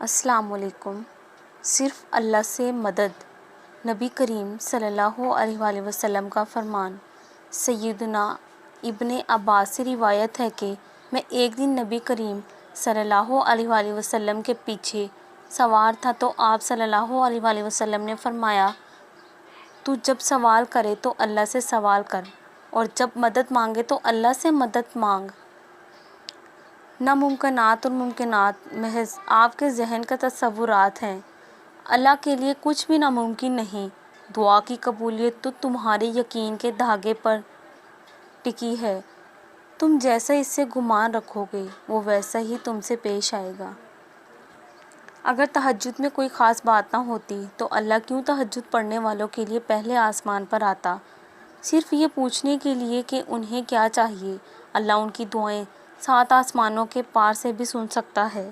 السلام علیکم۔ صرف اللہ سے مدد۔ نبی کریم صلی اللہ علیہ وآلہ وسلم کا فرمان۔ سیدنا ابن عباس سے روایت ہے کہ میں ایک دن نبی کریم صلی اللہ علیہ وآلہ وسلم کے پیچھے سوار تھا تو آپ صلی اللہ علیہ وآلہ وسلم نے فرمایا، تو جب سوال کرے تو اللہ سے سوال کر اور جب مدد مانگے تو اللہ سے مدد مانگ۔ ناممکنات اور ممکنات محض آپ کے ذہن کا تصورات ہیں۔ اللہ کے لیے کچھ بھی ناممکن نہیں۔ دعا کی قبولیت تو تمہارے یقین کے دھاگے پر ٹکی ہے۔ تم جیسا اس سے گمان رکھو گے وہ ویسا ہی تم سے پیش آئے گا۔ اگر تہجد میں کوئی خاص بات نہ ہوتی تو اللہ کیوں تہجد پڑھنے والوں کے لیے پہلے آسمان پر آتا، صرف یہ پوچھنے کے لیے کہ انہیں کیا چاہیے۔ اللہ ان کی دعائیں 7 آسمانوں کے پار سے بھی سن سکتا ہے،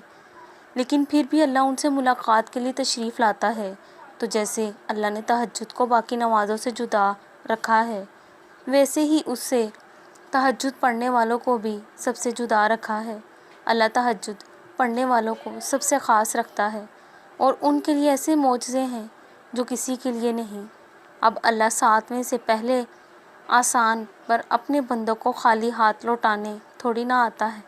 لیکن پھر بھی اللہ ان سے ملاقات کے لیے تشریف لاتا ہے۔ تو جیسے اللہ نے تہجد کو باقی نمازوں سے جدا رکھا ہے، ویسے ہی اس سے تہجد پڑھنے والوں کو بھی سب سے جدا رکھا ہے۔ اللہ تہجد پڑھنے والوں کو سب سے خاص رکھتا ہے اور ان کے لیے ایسے معجزے ہیں جو کسی کے لیے نہیں۔ اب اللہ 7ویں سے پہلے آسمان پر اپنے بندوں کو خالی ہاتھ لوٹانے تھوڑی نہ آتا ہے۔